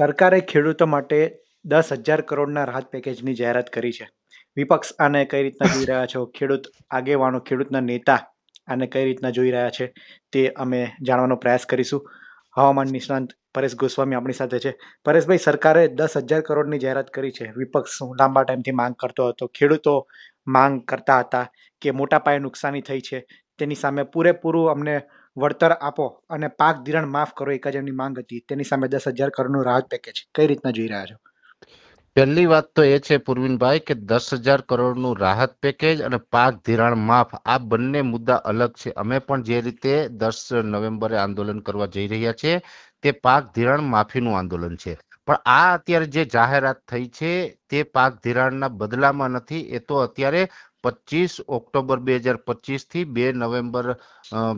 સરકારે ખેડૂતો માટે 10,000 કરોડના રાહત પેકેજની જાહેરાત કરી છે. વિપક્ષ આને કઈ રીતના જોઈ રહ્યા છો? ખેડૂત આગેવાનો, ખેડૂતના નેતા આને કઈ રીતના જોઈ રહ્યા છે? તે અમે જાણવાનો પ્રયાસ કરીશું. હવામાન નિષ્ણાંત પરેશ ગોસ્વામી આપણી સાથે છે. પરેશભાઈ, સરકારે 10,000 કરોડની જાહેરાત કરી છે. વિપક્ષ લાંબા ટાઈમથી માંગ કરતો હતો. ખેડૂતો માંગ કરતા હતા કે મોટા પાયે નુકસાની થઈ છે. તેની સામે પૂરેપૂરું અમને વળતર આપો અને પાક ધિરાણ માફ કરો, એક જ એમની માંગ હતી. તેની સામે 10,000 કરોડનું રાહત પેકેજ કઈ રીતના જોઈ રહ્યા છો? પહેલી વાત તો એ છે પૂર્વિનભાઈ કે 10,000 કરોડનું રાહત પેકેજ અને પાક ધિરાણ માફ આ બંને મુદ્દા અલગ છે. અમે પણ જે રીતે 10 નવેમ્બરે આંદોલન કરવા જઈ રહ્યા છીએ તે પાક ધિરાણ માફીનું આંદોલન છે. પણ આ અત્યારે જે જાહેરાત થઈ છે તે પાક ધિરાણના બદલામાં નથી. એ તો અત્યારે 25 ઓક્ટોબર 2025 થી 2 નવેમ્બર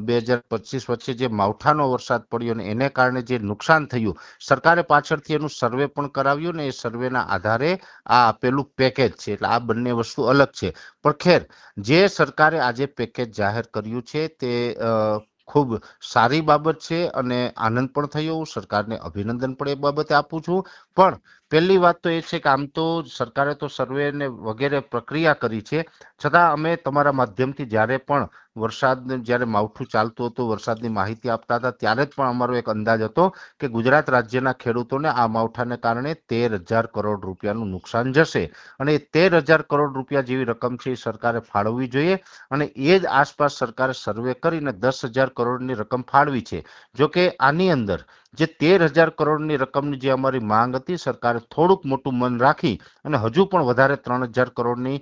2025 વચ્ચે જે માવઠાનો વરસાદ પડ્યો ને એને કારણે જે નુકસાન થયું, સરકારે પાછળથી એનું સર્વે પણ કરાવ્યું ને એ સર્વેના આધારે આ આપેલું પેકેજ છે. એટલે આ બંને વસ્તુ અલગ છે. પણ ખેર, જે સરકારે આજે પેકેજ જાહેર કર્યું છે તે ખૂબ સારી બાબત છે અને આનંદ પણ થયો. હું સરકારને અભિનંદન પણ એ બાબતે આપું છું. પણ પહેલી વાત તો એ છે કે આમ તો સરકારે તો સર્વે ને વગેરે પ્રક્રિયા કરી છે, છતાં અમે તમારા માધ્યમથી જ્યારે પણ વરસાદ જ્યારે માવઠું ચાલતું હતું, વરસાદની માહિતી આપતા હતા, ત્યારે જ પણ અમારો એક અંદાજ હતો કે ગુજરાત રાજ્યના ખેડૂતોને આ માવઠાને કારણે 13,000 કરોડ રૂપિયાનું નુકસાન જશે અને એ 13,000 કરોડ રૂપિયા જેવી રકમ છે એ સરકારે ફાળવવી જોઈએ અને એ જ આસપાસ સરકારે સર્વે કરીને 10,000 કરોડની રકમ ફાળવી છે. જોકે આની અંદર જે 13,000 કરોડની રકમની જે અમારી માંગ હતી, સરકારે થોડુંક મોટું મન રાખી અને હજુ પણ વધારે 3,000 કરોડની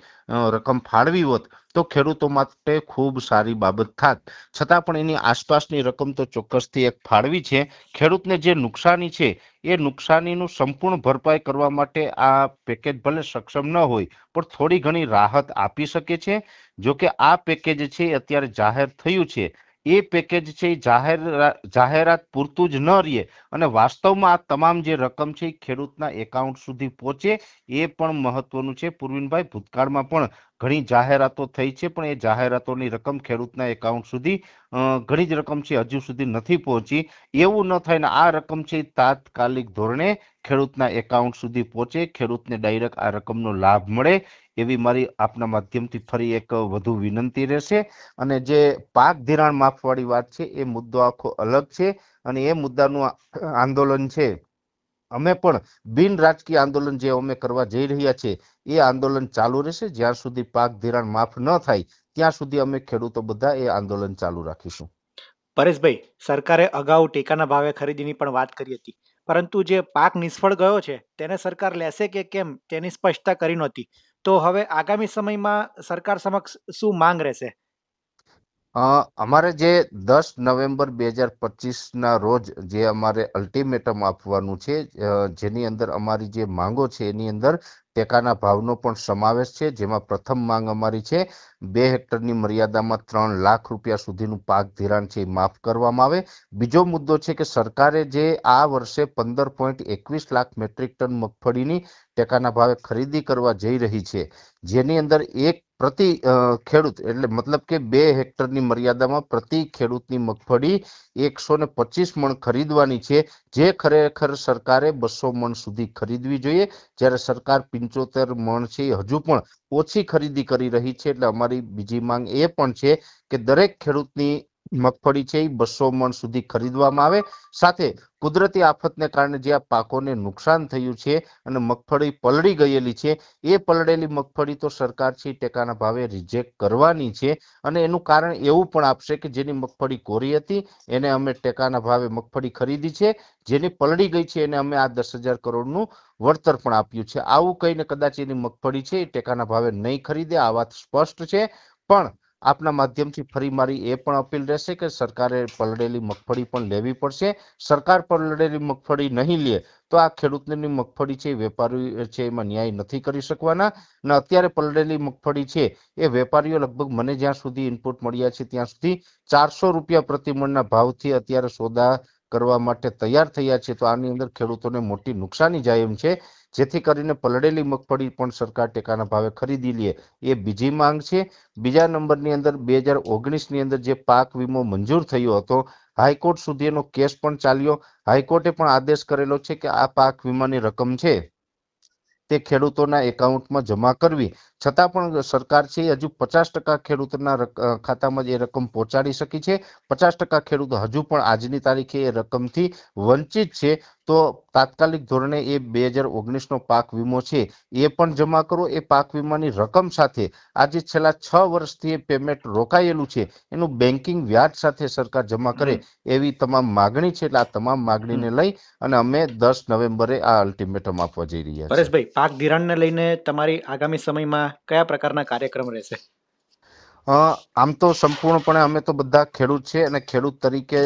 રકમ ફાળવી હોત તો ખેડૂતો માટે ખૂબ સારી બાબત થાત. છતાં પણ એની આસપાસની રકમ તો ચોક્કસથી એક ફાળવી છે. ખેડૂતને જે નુકસાની છે એ નુકસાનીનું સંપૂર્ણ ભરપાઈ કરવા માટે આ પેકેજ ભલે સક્ષમ ન હોય પણ થોડી ઘણી રાહત આપી શકે છે. જો કે આ પેકેજ છે અત્યારે જાહેર થયું છે એ પેકેજ છે જાહેરાત પૂરતું જ ન રહે અને વાસ્તવમાં આ તમામ જે રકમ છે એ ખેડૂતના એકાઉન્ટ સુધી પહોંચે એ પણ મહત્વનું છે. પૂર્વિનભાઈ, ભૂતકાળમાં પણ ઘણી જાહેરાતો થઈ છે પણ એ જાહેરાતોની રકમ ખેડૂતના એકાઉન્ટ સુધી ઘણી જ રકમ છે હજુ સુધી નથી પહોંચી. એવું ન થાય ને આ રકમ છે તાત્કાલિક ધોરણે ખેડૂતના એકાઉન્ટ સુધી પહોંચે, ખેડૂતને ડાયરેક્ટ આ રકમનો લાભ મળે એવી મારી આપના માધ્યમથી ફરી એક વધુ વિનંતી રહેશે. અને જે પાક ધિરાણ માફવાળી વાત છે એ મુદ્દો આખો અલગ છે અને એ મુદ્દાનું આંદોલન છે. અમે પણ બિન રાજકીય આંદોલન જે અમે કરવા જઈ રહ્યા છીએ એ આંદોલન ચાલુ રહેશે. જ્યાં સુધી પાક ધિરાણ માફ ન થાય ત્યાં સુધી અમે ખેડૂતો બધા એ આંદોલન ચાલુ રાખીશું. પરેશભાઈ, સરકારે અગાઉ ટેકાના ભાવે ખરીદીની પણ વાત કરી હતી, પરંતુ જે પાક નિષ્ફળ ગયો છે તેને સરકાર લેશે કે કેમ તેની સ્પષ્ટતા કરી નહોતી. તો હવે આગામી સમયમાં સરકાર સમક્ષ શું માંગ રહેશે? અમારે જે 10 નવેમ્બર 2025ના રોજ જે અમારે અલ્ટિમેટમ આપવાનું છે, જેની અંદર અમારી જે માંગો છે એની અંદર ટેકાના ભાવનો પણ સમાવેશ છે. જેમાં પ્રથમ માંગ અમારી છે 2 હેક્ટરની મર્યાદામાં 3 લાખ રૂપિયા સુધીનું પાક ધિરાણ છે એ માફ કરવામાં આવે. બીજો મુદ્દો છે કે સરકારે જે આ વર્ષે 15.21 લાખ મેટ્રિક ટન મગફળીની ટેકાના ભાવે ખરીદી કરવા જઈ રહી છે, જેની અંદર એક પ્રતિ ખેડૂત એટલે મતલબ કે 2 હેક્ટરની મર્યાદામાં પ્રતિ ખેડૂતની મગફળી 125 મણ ખરીદવાની છે, જે ખરેખર સરકારે 200 મણ સુધી ખરીદવી જોઈએ. જ્યારે સરકાર 75 મણ છે હજુ પણ ઓછી ખરીદી કરી રહી છે. એટલે અમારી બીજી માંગ એ પણ છે કે દરેક ખેડૂતની મગફળી છે એ 200 મણ સુધી ખરીદવામાં આવે. સાથે કુદરતી આફતને કારણે જે આ પાકોને નુકસાન થયું છે અને મગફળી પલળી ગયેલી છે એ પલળેલી મગફળી તો સરકાર છે ટેકાના ભાવે રિજેક્ટ કરવાની છે અને એનું કારણ એવું પણ આપશે કે જેની મગફળી કોરી હતી એને અમે ટેકાના ભાવે મગફળી ખરીદી છે, જેની પલળી ગઈ છે એને અમે આ 10,000 કરોડનું વળતર પણ આપ્યું છે. આવું કહીને કદાચ એની મગફળી છે એ ટેકાના ભાવે નહીં ખરીદે, આ વાત સ્પષ્ટ છે. પણ આપના માધ્યમથી ફરી મારી એ પણ અપીલ રહેશે કે સરકારે પલળેલી મગફળી પણ લેવી પડશે. સરકાર પલળેલી મગફળી નહીં લે તો આ ખેડૂતની મગફળી છે વેપારી છે એમાં ન્યાય નથી કરી શકવાના. અને અત્યારે પલળેલી મગફળી છે એ વેપારીઓ લગભગ મને જ્યાં સુધી ઇનપુટ મળ્યા છે ત્યાં સુધી 400 રૂપિયા પ્રતિમણના ભાવથી અત્યારે સોદા કરવા માટે તૈયાર થયા છે. તો આની અંદર ખેડૂતોને મોટી નુકસાની જાય એમ છે. જેથી કરીને પલળેલી મગફળી પણ સરકાર ટેકાના ભાવે ખરીદી લે એ બીજી માંગ છે. બીજા નંબરની અંદર 2019ની અંદર જે પાક વીમો મંજૂર થયો હતો હાઈકોર્ટ સુધી એનો કેસ પણ ચાલ્યો. હાઈકોર્ટે પણ આદેશ કરેલો છે કે આ પાક વીમાની રકમ છે તે ખેડૂતોના એકાઉન્ટમાં જમા કરવી. છતાં પણ સરકાર છે એ હજુ 50% ખેડૂતોના ખાતામાં એ રકમ પહોંચાડી શકી છે. 50% ખેડૂતો હજુ પણ આજની તારીખે એ રકમથી વંચિત છે. તો તાત્કાલિક ધોરણે એ 2019નો પાક વીમો છે એ પણ જમા કરો. એ પાક વીમાની રકમ સાથે આજે છેલ્લા 6 વર્ષથી એ પેમેન્ટ રોકાયેલું છે એનું બેન્કિંગ વ્યાજ સાથે સરકાર જમા કરે એવી તમામ માગણી છે. એટલે આ તમામ માગણીને લઈ અને અમે 10 નવેમ્બરે આ અલ્ટિમેટમ આપવા જઈ રહ્યા છીએ. પરેશભાઈ, પાક ધિરાણને લઈને તમારી આગામી સમયમાં કયા પ્રકારના કાર્યક્રમ રહેશે? આમ તો સંપૂર્ણપણે અમે તો બધા ખેડૂત છે અને ખેડૂત તરીકે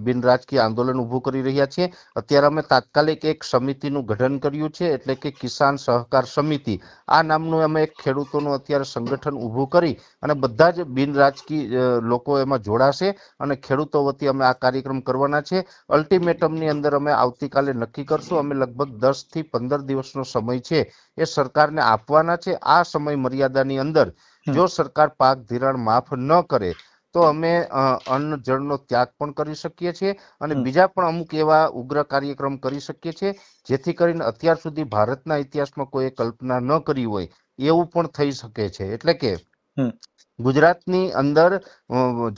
બિન રાજકીય આંદોલન ઊભું કરી રહ્યા છીએ. અત્યારે અમે તાત્કાલિક એક સમિતિનું ગઠન કર્યું છે, એટલે કે કિસાન સહકાર સમિતિ. આ નામનું અમે એક ખેડૂતોનું અત્યારે સંગઠન ઊભું કરી અને બધા જ બિન રાજકીય લોકો એમાં જોડાશે અને ખેડૂતો વતી અમે આ કાર્યક્રમ કરવાના છે. અલ્ટિમેટમની અંદર અમે આવતીકાલે નક્કી કરશું. અમે લગભગ 10 થી 15 દિવસનો સમય છે એ સરકારને આપવાના છે. આ સમય મર્યાદાની અંદર જો સરકાર પાક ધિરાણ માફ ન કરે તો અમે અન્ન જળનો ત્યાગ પણ કરી શકીએ છીએ અને બીજા પણ અમુક એવા ઉગ્ર કાર્યક્રમ કરી શકીએ છીએ જેથી કરીને અત્યાર સુધી ભારતના ઇતિહાસમાં કોઈએ કલ્પના ન કરી હોય એવું પણ થઈ શકે છે. એટલે કે ગુજરાતની અંદર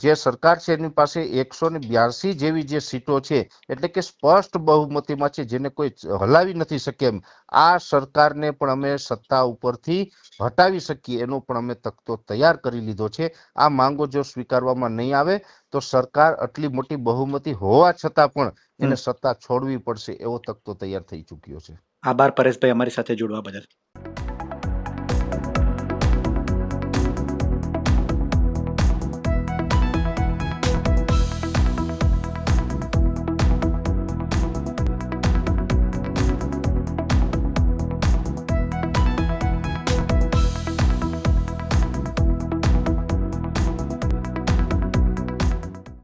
જે સરકાર છે એની પાસે 182 જેવી જે સીટો છે, એટલે કે સ્પષ્ટ બહુમતીમાં છે, જેને કોઈ હલાવી નથી શકે એમ. આ સરકારને પણ અમે સત્તા ઉપરથી હટાવી શકીએ એનો પણ અમે તખતો તૈયાર કરી લીધો છે. આ માંગો જો સ્વીકારવામાં નહીં આવે તો સરકાર આટલી મોટી બહુમતી હોવા છતાં પણ એને સત્તા છોડવી પડશે એવો તખતો તૈયાર થઈ ચૂક્યો છે. આભાર પરેશભાઈ, અમારી સાથે જોડવા બદલ.